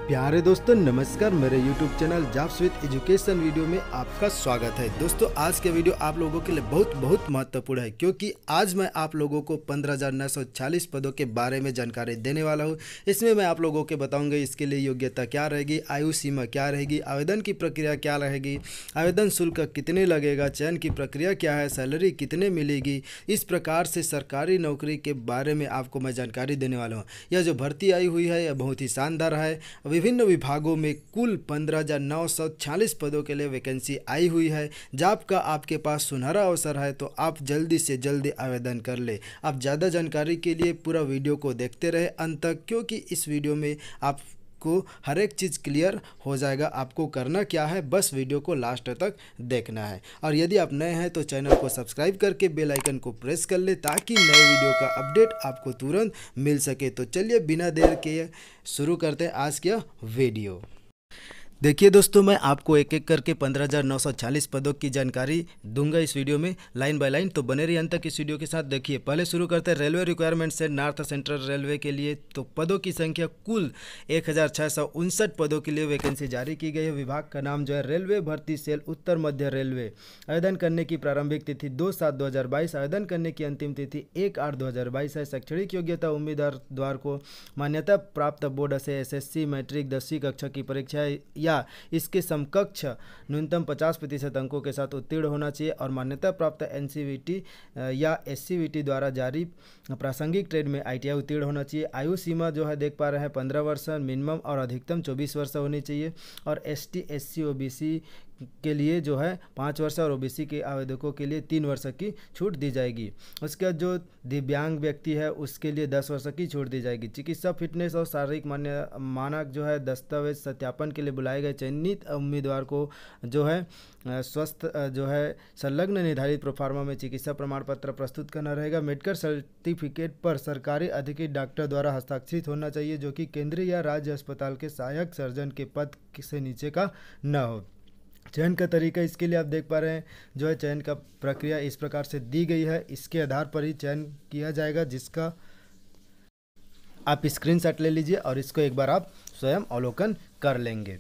प्यारे दोस्तों नमस्कार। मेरे YouTube channel jobs with education video में आपका स्वागत है। दोस्तों आज के वीडियो आप लोगों के लिए बहुत महत्वपूर्ण है, क्योंकि आज मैं आप लोगों को 15,940 पदों के बारे में जानकारी देने वाला हूं। इसमें मैं आप लोगों को बताऊंगा इसके लिए योग्यता क्या रहेगी, आयु सीमा क्या रहेगी, आवेदन की प्रक्रिया क्या रहेगी, आवेदन शुल्क कितने लगेगा, चयन की प्रक्रिया क्या है, सैलरी कितने मिलेगी। इस प्रकार से सरकारी नौकरी के बारे में आपको मैं जानकारी देने वाला हूँ। यह जो भर्ती आई हुई है यह बहुत ही शानदार है। विभिन्न विभागों में कुल 15,940 पदों के लिए वैकेंसी आई हुई है। जॉब का आपके पास सुनहरा अवसर है, तो आप जल्दी से जल्दी आवेदन कर ले। आप ज़्यादा जानकारी के लिए पूरा वीडियो को देखते रहे अंत तक, क्योंकि इस वीडियो में आपको हर एक चीज़ क्लियर हो जाएगा। आपको करना क्या है, बस वीडियो को लास्ट तक देखना है। और यदि आप नए हैं तो चैनल को सब्सक्राइब करके बेल आइकन को प्रेस कर ले, ताकि नए वीडियो का अपडेट आपको तुरंत मिल सके। तो चलिए बिना देर के शुरू करते हैं आज का वीडियो। देखिए दोस्तों, मैं आपको एक एक करके 15,940 पदों की जानकारी दूंगा इस वीडियो में लाइन बाय लाइन, तो बने रहिए अंत तक इस वीडियो के साथ। देखिए पहले शुरू करते हैं रेलवे रिक्वायरमेंट से। नॉर्थ सेंट्रल रेलवे के लिए तो पदों की संख्या कुल 1,659 पदों के लिए वैकेंसी जारी की गई है। विभाग का नाम जो है रेलवे भर्ती सेल उत्तर मध्य रेलवे। आवेदन करने की प्रारंभिक तिथि 2/7/2022, आवेदन करने की अंतिम तिथि 1/8/2022 है। शैक्षणिक योग्यता उम्मीदवार को मान्यता प्राप्त बोर्ड से SSC मैट्रिक 10वीं कक्षा की परीक्षा या इसके समकक्ष न्यूनतम 50% अंकों के साथ उत्तीर्ण होना चाहिए, और मान्यता प्राप्त NCVT या SCVT द्वारा जारी प्रासंगिक ट्रेड में ITI उत्तीर्ण होना चाहिए। आयु सीमा जो है देख पा रहे हैं 15 वर्ष मिनिमम और अधिकतम 24 वर्ष होनी चाहिए। और ST SC OBC के लिए जो है 5 वर्ष और OBC के आवेदकों के लिए 3 वर्ष की छूट दी जाएगी। उसके बाद जो दिव्यांग व्यक्ति है उसके लिए 10 वर्ष की छूट दी जाएगी। चिकित्सा फिटनेस और शारीरिक मानक जो है दस्तावेज सत्यापन के लिए बुलाए गए चयनित उम्मीदवार को जो है स्वस्थ जो है संलग्न निर्धारित प्रोफार्मा में चिकित्सा प्रमाण पत्र प्रस्तुत करना रहेगा। मेडिकल सर्टिफिकेट पर सरकारी अधिकृत डॉक्टर द्वारा हस्ताक्षरित होना चाहिए, जो कि केंद्रीय या राज्य अस्पताल के सहायक सर्जन के पद से नीचे का न हो। चयन का तरीका इसके लिए आप देख पा रहे हैं जो है चयन का प्रक्रिया इस प्रकार से दी गई है। इसके आधार पर ही चयन किया जाएगा, जिसका आप स्क्रीनशॉट ले लीजिए और इसको एक बार आप स्वयं अवलोकन कर लेंगे।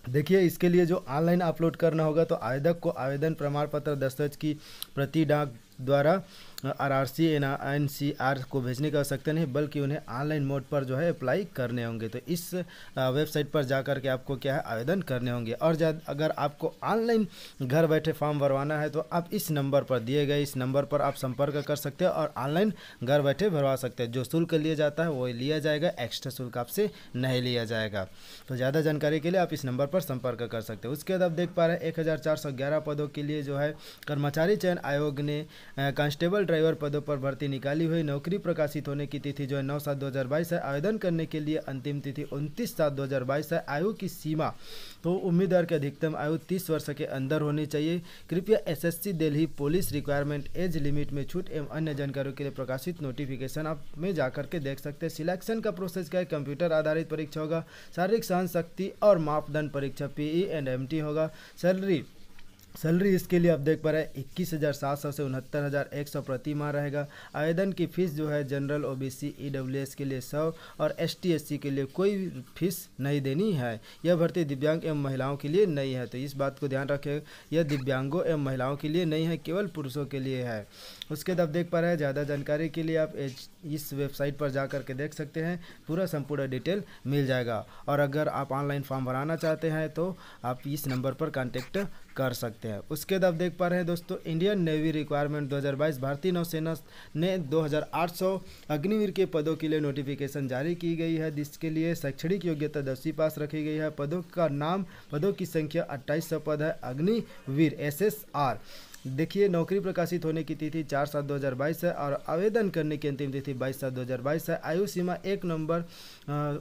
देखिए इसके लिए जो ऑनलाइन अपलोड करना होगा, तो आवेदक को आवेदन प्रमाण पत्र दस्तावेज की प्रति डाक द्वारा RRC NCR को भेजने की आवश्यकता नहीं, बल्कि उन्हें ऑनलाइन मोड पर जो है अप्लाई करने होंगे। तो इस वेबसाइट पर जाकर के आपको क्या है आवेदन करने होंगे। और अगर आपको ऑनलाइन घर बैठे फॉर्म भरवाना है, तो आप इस नंबर पर दिए गए इस नंबर पर आप संपर्क कर सकते हैं और ऑनलाइन घर बैठे भरवा सकते हैं। जो शुल्क लिया जाता है वो लिया जाएगा, एक्स्ट्रा शुल्क आपसे नहीं लिया जाएगा। तो ज़्यादा जानकारी के लिए आप इस नंबर पर संपर्क कर सकते हैं। उसके बाद आप देख पा रहे हैं 1,411 पदों के लिए जो है कर्मचारी चयन आयोग ने कांस्टेबल ड्राइवर पदों पर भर्ती निकाली हुई। नौकरी प्रकाशित होने की तिथि जो है 9/7/2022 है। आवेदन करने के लिए अंतिम तिथि 29/7/2022 है। आयु की सीमा तो उम्मीदवार की अधिकतम आयु 30 वर्ष के अंदर होनी चाहिए। कृपया SSC Delhi police requirement age limit में छूट एवं अन्य जानकारियों के लिए प्रकाशित नोटिफिकेशन आप में जाकर के देख सकते हैं। सिलेक्शन का प्रोसेस क्या है, कंप्यूटर आधारित परीक्षा होगा। शारीरिक सहन शक्ति और मापदंड परीक्षा PE एंड MT होगा। सैलरी इसके लिए आप देख पा रहे हैं 21,700 से 69,100 प्रति माह रहेगा। आवेदन की फ़ीस जो है जनरल OBC EWS के लिए 100 और ST SC के लिए कोई फीस नहीं देनी है। यह भर्ती दिव्यांग एवं महिलाओं के लिए नहीं है, तो इस बात को ध्यान रखें। यह दिव्यांगों एवं महिलाओं के लिए नहीं है, केवल पुरुषों के लिए है। उसके बाद आप देख पा रहे हैं ज़्यादा जानकारी के लिए आप इस वेबसाइट पर जा कर के देख सकते हैं, पूरा संपूर्ण डिटेल मिल जाएगा। और अगर आप ऑनलाइन फॉर्म भराना चाहते हैं तो आप इस नंबर पर कांटेक्ट कर सकते हैं। उसके बाद आप देख पा रहे हैं दोस्तों इंडियन नेवी रिक्वायरमेंट 2022, भारतीय नौसेना ने 2,800 अग्निवीर के पदों के लिए नोटिफिकेशन जारी की गई है, जिसके लिए शैक्षणिक योग्यता 10वीं पास रखी गई है। पदों का नाम, पदों की संख्या 2800 पद है। अग्निवीर SSR। देखिए नौकरी प्रकाशित होने की तिथि 4/7/2022 है और आवेदन करने की अंतिम तिथि 22/7/2022 है। आयु सीमा 1 नवंबर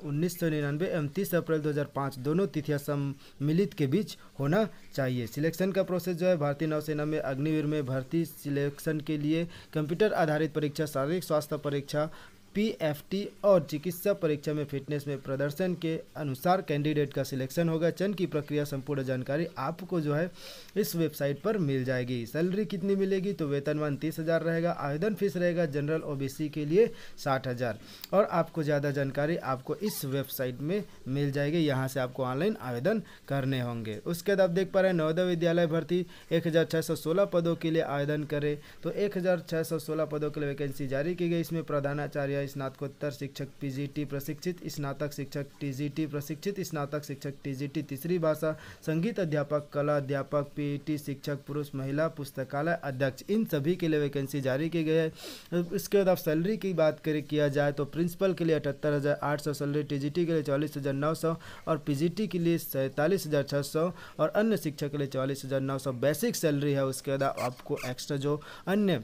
1999 एवं 30 अप्रैल 2005 दोनों तिथियां सम्मिलित के बीच होना चाहिए। सिलेक्शन का प्रोसेस जो है भारतीय नौसेना में अग्निवीर में भर्ती सिलेक्शन के लिए कंप्यूटर आधारित परीक्षा, शारीरिक स्वास्थ्य परीक्षा पीएफटी और चिकित्सा परीक्षा में फिटनेस में प्रदर्शन के अनुसार कैंडिडेट का सिलेक्शन होगा। चयन की प्रक्रिया संपूर्ण जानकारी आपको जो है इस वेबसाइट पर मिल जाएगी। सैलरी कितनी मिलेगी तो वेतनमान 30,000 रहेगा। आवेदन फीस रहेगा जनरल ओबीसी के लिए 60,000 और आपको ज़्यादा जानकारी आपको इस वेबसाइट में मिल जाएगी। यहाँ से आपको ऑनलाइन आवेदन करने होंगे। उसके बाद आप देख पा रहे हैं नवोदय विद्यालय भर्ती 1616 पदों के लिए आवेदन करें तो 1616 पदों के लिए वैकेंसी जारी की गई। इसमें प्रधानाचार्य, स्नातकोत्तर शिक्षक पीजीटी प्रशिक्षित, स्नातक शिक्षक टीजीटी प्रशिक्षित, स्नातक शिक्षक टीजीटी तीसरी भाषा, संगीत अध्यापक, कला अध्यापक, पीईटी शिक्षक पुरुष महिला, पुस्तकालय अध्यक्ष, इन सभी के लिए वैकेंसी जारी की गई है। इसके बाद आप सैलरी की बात किया जाए तो प्रिंसिपल के लिए 78,800 सैलरी, टीजीटी के लिए 44,900 और पीजीटी के लिए 47,600 और अन्य शिक्षक के लिए 44,900 बेसिक सैलरी है। उसके बाद आपको एक्स्ट्रा जो अन्य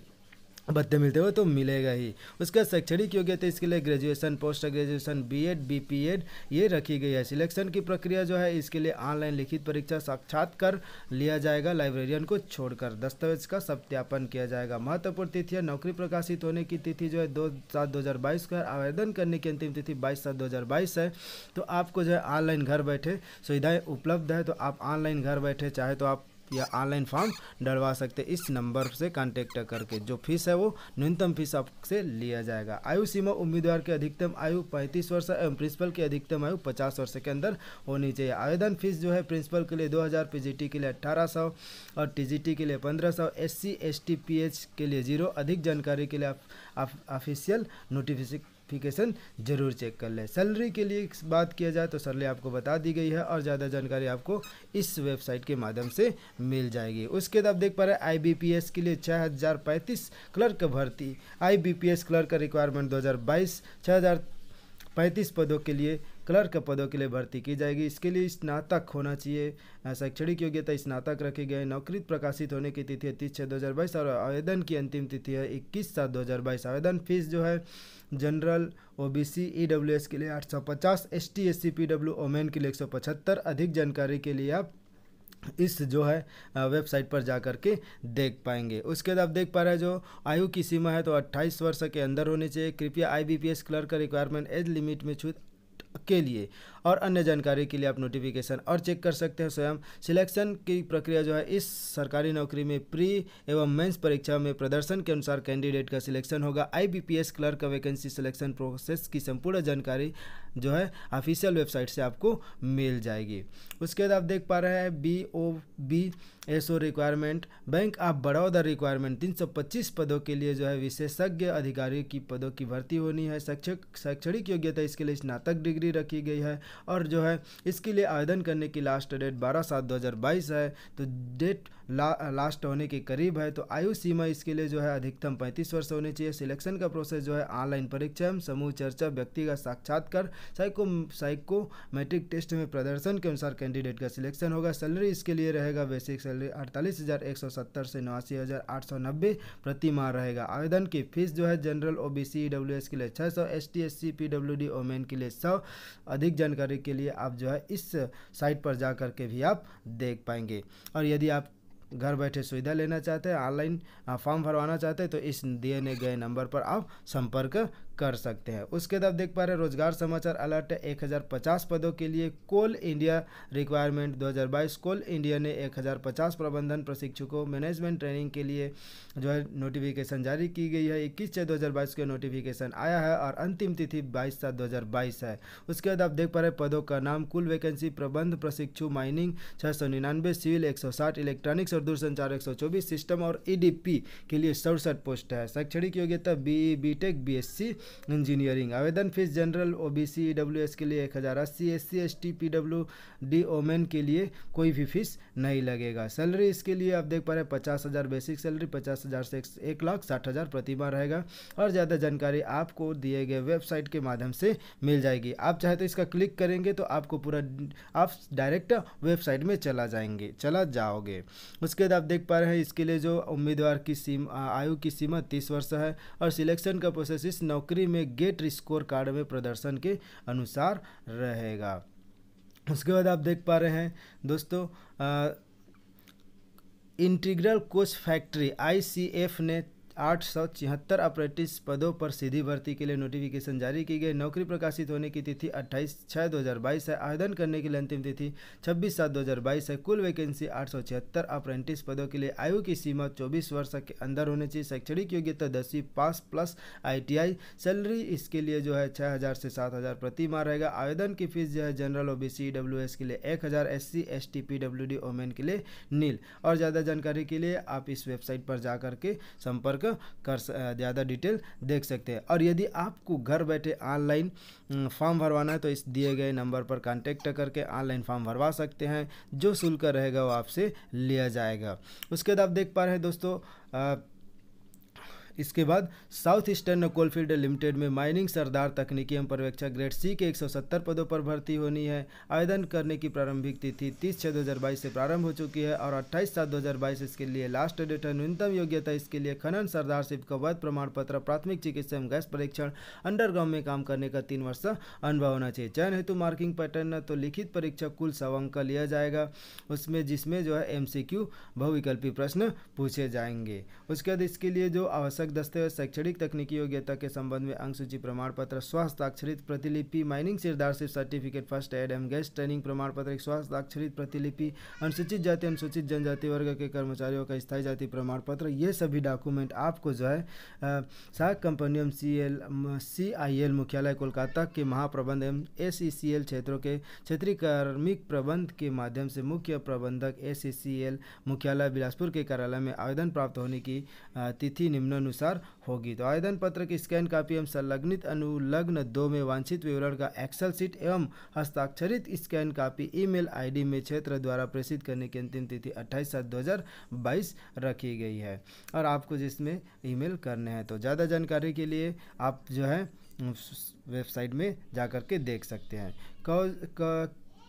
भत्ते मिलते हो तो मिलेगा ही। उसका शैक्षणिक योग्यता इसके लिए graduation, post graduation, BEd, BPEd ये रखी गई है। सिलेक्शन की प्रक्रिया जो है इसके लिए ऑनलाइन लिखित परीक्षा साक्षात्कार लिया जाएगा, लाइब्रेरियन को छोड़कर दस्तावेज का सत्यापन किया जाएगा। महत्वपूर्ण तिथियां, नौकरी प्रकाशित होने की तिथि जो है 2/7/2022 का, आवेदन करने की अंतिम तिथि 22/7/2022 है। तो आपको जो है ऑनलाइन घर बैठे सुविधाएँ उपलब्ध है, तो आप ऑनलाइन घर बैठे चाहे तो आप या ऑनलाइन फॉर्म डलवा सकते हैं इस नंबर से कांटेक्ट करके। जो फीस है वो न्यूनतम फीस आपसे लिया जाएगा। आयु सीमा, उम्मीदवार की अधिकतम आयु 35 वर्ष एवं प्रिंसिपल की अधिकतम आयु 50 वर्ष के अंदर होनी चाहिए। आवेदन फीस जो है प्रिंसिपल के लिए 2,000, पीजीटी के लिए 1,800 और टीजीटी के लिए 1,500, SC ST PH के लिए 0। अधिक जानकारी के लिए आप ऑफिशियल नोटिफिकेशन जरूर चेक कर लें। सैलरी के लिए बात किया जाए तो सैलरी आपको बता दी गई है और ज़्यादा जानकारी आपको इस वेबसाइट के माध्यम से मिल जाएगी। उसके बाद आप देख पा रहे हैं IBPS के लिए 6,035 क्लर्क भर्ती। IBPS क्लर्क का रिक्वायरमेंट 2022 6,035 पदों के लिए क्लर्क पदों के लिए भर्ती की जाएगी। इसके लिए स्नातक होना चाहिए। शैक्षणिक योग्यता स्नातक रखी गई। नौकरी प्रकाशित होने की तिथि है 30/6/2022 और आवेदन की अंतिम तिथि है 21/7/2022। आवेदन फीस जो है जनरल OBC EWS के लिए 850, ST SC PW ओमेन के लिए 175। अधिक जानकारी के लिए आप इस जो है वेबसाइट पर जा कर के देख पाएंगे। उसके बाद आप देख पा रहे हैं जो आयु की सीमा है तो 28 वर्ष के अंदर होनी चाहिए। कृपया IBPS क्लर्क का रिक्वायरमेंट एज लिमिट में छूट के लिए और अन्य जानकारी के लिए आप नोटिफिकेशन और चेक कर सकते हैं स्वयं। सिलेक्शन की प्रक्रिया जो है इस सरकारी नौकरी में प्री एवं मेंस परीक्षा में प्रदर्शन के अनुसार कैंडिडेट का सिलेक्शन होगा। IBPS क्लर्क का वैकेंसी सिलेक्शन प्रोसेस की संपूर्ण जानकारी जो है ऑफिशियल वेबसाइट से आपको मिल जाएगी। उसके बाद आप देख पा रहे हैं BOBSO requirement, bank of Baroda requirement 325 पदों के लिए जो है विशेषज्ञ अधिकारी की पदों की भर्ती होनी है। शैक्षणिक योग्यता इसके लिए स्नातक डिग्री रखी गई है और जो है इसके लिए आवेदन करने की लास्ट डेट 12/7/2022 है। तो डेट लास्ट होने के करीब है। तो आयु सीमा इसके लिए जो है अधिकतम 35 वर्ष होनी चाहिए। सिलेक्शन का प्रोसेस जो है ऑनलाइन परीक्षा, समूह चर्चा, व्यक्तिगत साक्षात्कार, साइकोमेट्रिक टेस्ट में प्रदर्शन के अनुसार कैंडिडेट का सिलेक्शन होगा। सैलरी इसके लिए रहेगा बेसिक सैलरी 48,170 से 89,890 प्रति माह रहेगा। आवेदन की फीस जो है जनरल OBC EWS के लिए 600, ST SC PWD ओमेन के लिए 100। अधिक जानकारी के लिए आप जो है इस साइट पर जा कर के भी आप देख पाएंगे। और यदि आप घर बैठे सुविधा लेना चाहते हैं, ऑनलाइन फॉर्म भरवाना चाहते हैं तो इस दिए गए नंबर पर आप संपर्क कर सकते हैं। उसके बाद देख पा रहे हैं रोजगार समाचार अलर्ट 1050 पदों के लिए कोल इंडिया रिक्वायरमेंट 2022। कोल इंडिया ने 1050 प्रबंधन प्रशिक्षकों मैनेजमेंट ट्रेनिंग के लिए जो है नोटिफिकेशन जारी की गई है। 21/6/2022 के नोटिफिकेशन आया है और अंतिम तिथि 22/7/2022 है। उसके बाद आप देख पा रहे हैं पदों का नाम, कुल वैकेंसी प्रबंध प्रशिक्षु माइनिंग 699, सिविल 160, इलेक्ट्रॉनिक्स और दूरसंचार 124, सिस्टम और EDP के लिए 67 पोस्ट है। शैक्षणिक योग्यता BE BTech BSc इंजीनियरिंग। आवेदन फीस जनरल OBC EWS के लिए 1080, SC ST PWD ओमेन के लिए कोई भी फीस नहीं लगेगा। सैलरी इसके लिए आप देख पा रहे हैं 50,000 बेसिक सैलरी, 50,000 से 1,60,000 प्रति माह रहेगा और ज़्यादा जानकारी आपको दिए गए वेबसाइट के माध्यम से मिल जाएगी। आप चाहे तो इसका क्लिक करेंगे तो आपको पूरा आप डायरेक्ट वेबसाइट में चला जाओगे। उसके बाद आप देख पा रहे हैं इसके लिए जो उम्मीदवार की आयु की सीमा 30 वर्ष है और सिलेक्शन का प्रोसेस इस नौकरी में गेट स्कोर कार्ड में प्रदर्शन के अनुसार रहेगा। उसके बाद आप देख पा रहे हैं दोस्तों इंटीग्रल कोच फैक्ट्री ICF ने 876 अप्रेंटिस पदों पर सीधी भर्ती के लिए नोटिफिकेशन जारी की गई। नौकरी प्रकाशित होने की तिथि 28/6/2022 है। आवेदन करने की लिए अंतिम तिथि 26/7/2022 है। कुल वैकेंसी 876 अप्रेंटिस पदों के लिए। आयु की सीमा 24 वर्ष के अंदर होनी चाहिए। शैक्षणिक योग्यता 10वीं पास प्लस ITI। सैलरी इसके लिए जो है 6,000 से 7,000 प्रति माह रहेगा। आवेदन की फीस जो है जनरल OBC EWS के लिए 1,000, SC ST PWD ओमेन के लिए नील। और ज़्यादा जानकारी के लिए आप इस वेबसाइट पर जा कर के संपर्क कर ज़्यादा डिटेल देख सकते हैं। और यदि आपको घर बैठे ऑनलाइन फॉर्म भरवाना है तो इस दिए गए नंबर पर कांटेक्ट करके ऑनलाइन फॉर्म भरवा सकते हैं। जो शुल्क रहेगा वो आपसे लिया जाएगा। उसके बाद आप देख पा रहे हैं दोस्तों, इसके बाद साउथ ईस्टर्न कोलफील्ड लिमिटेड में माइनिंग सरदार तकनीकी एवं पर्यवेक्षक ग्रेड C के 170 पदों पर भर्ती होनी है। आवेदन करने की प्रारंभिक तिथि 30/6/2022 से प्रारंभ हो चुकी है और 28/7/2022 इसके लिए लास्ट डेट है। न्यूनतम योग्यता इसके लिए खनन सरदारशिप का वैध प्रमाण पत्र, प्राथमिक चिकित्सा एवं गैस परीक्षण, अंडरग्राउंड में काम करने का 3 वर्ष अनुभव होना चाहिए। चयन हेतु मार्किंग पैटर्न तो लिखित परीक्षा कुल 100 अंक का लिया जाएगा उसमें, जिसमें जो है MCQ बहुविकल्पी प्रश्न पूछे जाएंगे। उसके बाद इसके लिए जो आवश्यक दस्तावेज शैक्षणिक तकनीकी योग्यता के संबंध में अंक सूची प्रमाण पत्र, स्वहस्ताक्षरित प्रतिलिपि, माइनिंग सरदारशिप सर्टिफिकेट, फर्स्ट एड एवं गैस ट्रेनिंग प्रमाण पत्र, स्वहस्ताक्षरित प्रतिलिपि, अनुसूचित जाति अनुसूचित जनजाति वर्ग के कर्मचारियों का स्थायी जाति प्रमाण पत्र, ये सभी डॉक्यूमेंट आपको जो है सहायक कंपनियों CIL मुख्यालय कोलकाता के महाप्रबंध एवं SECL क्षेत्रों के क्षेत्रीय कार्मिक प्रबंध के माध्यम से मुख्य प्रबंधक SECL मुख्यालय बिलासपुर के कार्यालय में आवेदन प्राप्त होने की तिथि निम्नानुसार होगी। तो आवेदन पत्र की स्कैन कॉपी एवं संलग्नित अनुलग्न 2 में वांछित विवरण का एक्सेल शीट एवं हस्ताक्षरित स्कैन कॉपी ईमेल ID में क्षेत्र द्वारा प्रेषित करने की अंतिम तिथि 28/7/2022 रखी गई है और आपको जिसमें ईमेल करने हैं। तो ज़्यादा जानकारी के लिए आप जो है वेबसाइट में जा कर के देख सकते हैं।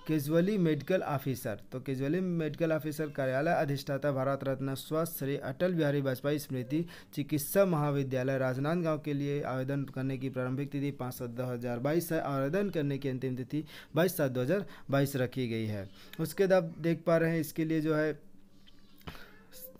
कैजुअली मेडिकल ऑफिसर, तो कैजुअली मेडिकल ऑफिसर कार्यालय अधिष्ठाता भारत रत्न स्वस्थ श्री अटल बिहारी वाजपेयी स्मृति चिकित्सा महाविद्यालय राजनांदगांव के लिए आवेदन करने की प्रारंभिक तिथि 5/7/2022 है। आवेदन करने की अंतिम तिथि 22/7/2022 रखी गई है। उसके बाद आप देख पा रहे हैं इसके लिए जो है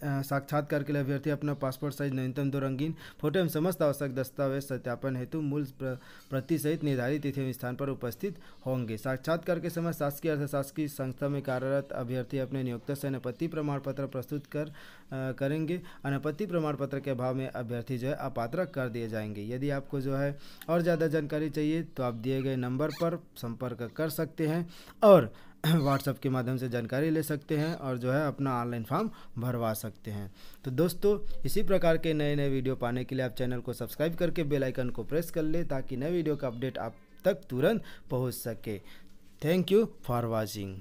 साक्षात्कार के लिए अभ्यर्थी अपना पासपोर्ट साइज न्यूनतम 2 रंगीन फोटो एवं समस्त आवश्यक दस्तावेज सत्यापन हेतु मूल प्रति सहित निर्धारित तिथि एवं स्थान पर उपस्थित होंगे। साक्षात्कार के समय शासकीय अर्धशासकीय संस्था में कार्यरत अभ्यर्थी अपने नियोक्ता से अनापत्ति प्रमाण पत्र प्रस्तुत करेंगे। अनापत्ति प्रमाण पत्र के अभाव में अभ्यर्थी जो है अपात्र कर दिए जाएंगे। यदि आपको जो है और ज़्यादा जानकारी चाहिए तो आप दिए गए नंबर पर संपर्क कर सकते हैं और व्हाट्सएप के माध्यम से जानकारी ले सकते हैं और जो है अपना ऑनलाइन फॉर्म भरवा सकते हैं। तो दोस्तों इसी प्रकार के नए नए वीडियो पाने के लिए आप चैनल को सब्सक्राइब करके बेल आइकन को प्रेस कर ले ताकि नए वीडियो का अपडेट आप तक तुरंत पहुंच सके। Thank you for watching.